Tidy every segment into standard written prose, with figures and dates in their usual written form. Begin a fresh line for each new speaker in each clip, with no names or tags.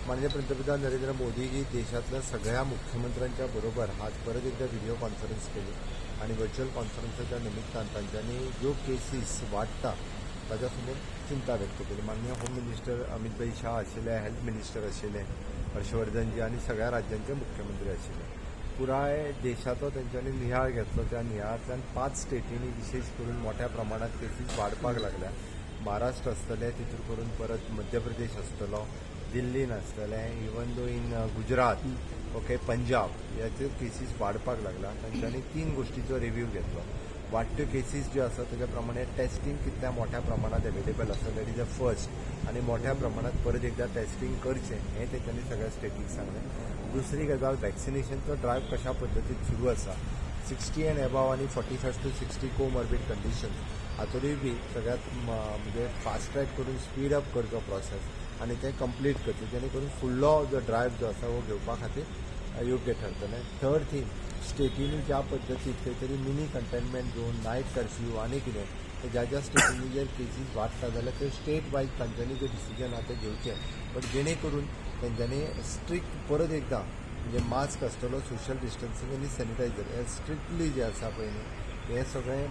माननीय पंतप्रधान नरेंद्र मोदीजी देशातल्या सगळ्या मुख्यमंत्र्यांच्या बरोबर आज परत एकदा व्हिडिओ कॉन्फरन्स केली आणि व्हर्च्युअल कॉन्फरन्सच्या निमित्तान तांच्यांनी ज्यो केसीस वाडटा ताच्या समोर चिंता व्यक्त केली. माननीय होम मिनिस्टर अमित भाई शाह आशिल्ले, हेल्थ मिनिस्टर आशिल्ले, हर्षवर्धनजी आणि सगळ्या राज्यांचे मुख्यमंत्री आशिल्ले. पुराय देशाचो तेंच्यांनी नियाळ घेतलो. त्या नियाळांतल्यान 5 स्टेटींनी विशेष करून मोठ्या प्रमाणात केसीस वाडपाक लागल्या. महाराष्ट्र आसतले, तितून करून परत मध्य प्रदेश आसतलो, दिल्लीन आसतले, even though in Gujarat, okay, Punjab ह्याचे केसीस वाडपाक लागला. तांच्यांनी 3 गोष्टीचो रिव्ह्यू घेतलो. वाडट्यो केसीस ज्यो आसा ताच्या प्रमाणे टेस्टिंग कितल्या मोठ्या प्रमाणात अवेलेबल आसा दॅट इज द फर्स्ट, आणि मोठ्या प्रमाणात परत एकदा टेस्टिंग करचें हें तेंच्यांनी सगळ्या स्टेटीक सांगलें. दुसरी गजाल वॅक्सिनेशनचो ड्रायव्ह कशा पद्दतीन सुरू आसा. 60 एंड एबाव आणि 45 to 60 कोमॉर्बिड कंडिशन हातूंतय बी सगळ्यात म्हणजे फास्ट ट्रॅक करून स्पीड अप करचो प्रोसेस आणि ते कंप्लीट करचें, जेणे करून फुडलो जो ड्रायव्ह जो आसा वो घेवपा खातीर योग्य ठरतलें. थर्ड थिंग, स्टेटींनी ज्या पद्दतीन खंय तरी mini containment zone, night curfew आनी कितें ज्या ज्या स्टेटींनी जर केसीस वाडटा जाल्यार ते स्टेट वायज तांच्यांनी जे डिसिजन आसा ते घेवचें. बट जेणे करून तेंच्यांनी स्ट्रिक्ट परत एकदा म्हणजे मास्क आसतलो, सोशल डिस्टन्सिंग आनी सॅनिटायझर हे स्ट्रिक्टली जे आसा पळय न्ही हें सगळें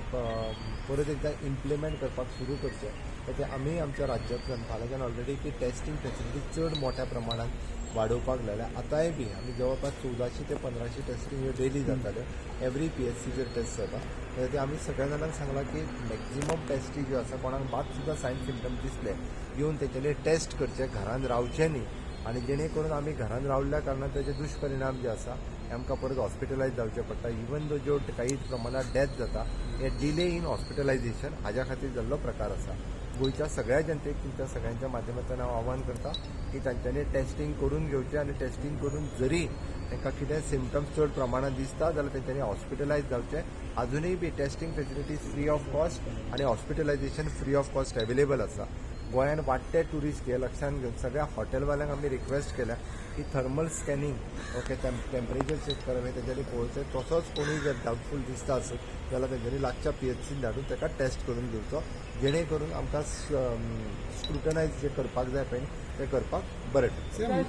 परत एकदा इम्प्लिमेंट करपाक सुरू करचें. ते आमी आमच्या राज्यांतल्यान फाल्याच्यान ऑलरेडी ती टेस्टिंग फॅसिलिटी चड मोठ्या प्रमाणात वाडोवपाक लागल्या. आतांय बी आमी जवळपास 1400 ते 1500 टेस्टिंग ह्यो डेली जाताल्यो. एवरी PSCचेर टेस्ट जाता. ते आमी सगळ्या जाणांक सांगलां की मॅक्झिमम टेस्टी ज्यो आसा कोणाक मात सुद्दां सायन सिम्टम दिसले येवन तेंच्यांनी टेस्ट करचे, घरान रावचें न्ही. आणि जेणे करून आमी घरान रावल्ल्या कारणान त्याचे दुश्परिणाम जे आसा आमकां परत हॉस्पिटलायज जावचें पडटा. इवन दो ज्यो काही प्रमाणात डेथ जाता हे डिले इन हॉस्पिटलायझेशन हाज्या खातीर जाल्लो प्रकार आसा. गोंयच्या सगळ्या जनतेक तुमच्या सगळ्यांच्या माध्यमांतल्यान हांव आवाहन करता की तांच्यांनी टेस्टिंग करून घेवचें आणि टेस्टिंग करून जरी तांकां कितें सिम्टम्स चड प्रमाणात दिसता जाल्यार तेंच्यांनी हॉस्पिटलायज जावचें. अजूनय बी testing facilities free of cost आणि hospitalisation free of cost available आसा. गोंयान वाडटे टुरिस्ट हे लक्षात घेवन सगळ्या हॉटेलवाल्यांक आमी रिक्वेस्ट केल्या की thermal scanning, okay, temperature check करप हें तेंच्यांनी पळोवचें. तसोच कोणूय जर डावटफूल दिसता आसत जाल्यार तेंच्यांनी लागच्या PHCन धाडून ताका टेस्ट करून घेवचो, जेणे करून आमकां स्क्रुटनायज जे करपाक जाय पळय ते करपाक बरें.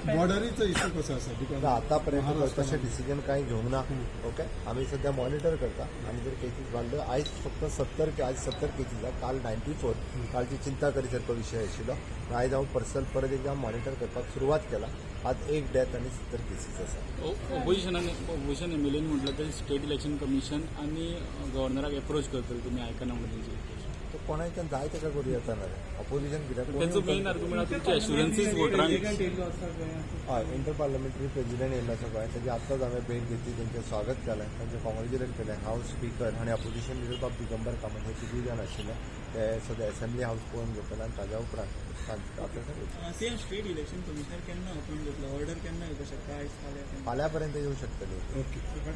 बॉर्डरीचो इश्यू कसो आसा? बिकॉज
आतां पर्यंत तशें डिसिजन कांय घेवंक ना. ओके, आमी सध्या मॉनिटर करता आनी जर केसीस वाडल्यो आयज फक्त 70 केसीस आसा, काल 94, कालची चिंता करीसारको विशय आशिल्लो. आयज हांव पर्सनल परत एकदा मॉनिटर करपाक सुरवात केला. आज 1 डेथ आनी 70 केसीस आसा.
ऑपोजिशन MLAन म्हटलं तर स्टेट इलेक्शन कमिशन आणि गव्हर्नराक एप्रोच करतले, तुम्ही ऐका ना म्हणून
तो कोणाच्यान जाय ताका करूं येता ना रे. ऑपोजिशन कित्याक
त्यांचं मेन आर्ग्युमेंट तुमचे एश्युरन्सीस वोटरांक
हय इंटर पार्लमेंटरी प्रेसिडेंट येयल्लो आसा पळय ताची आत्ताच हांवें भेट घेतली, तेंचें स्वागत केलें, तांचें कॉंग्रेच्युलेट केलें. हावस स्पीकर आनी अपोजिशन लिडर बाब दिगंबर कामत हे 3 जाण आशिल्ले. ते सद्या असेंब्ली हावस पळोवन घेतलें आनी ताज्या उपरांत
सेम स्टेट इलेक्शन कमिशनर केन्ना अपॉइंट जातलो? ऑर्डर केन्ना येवपाक शकता? आयज फाल्यां
फाल्यां पर्यंत येवं शकतली.
ओके.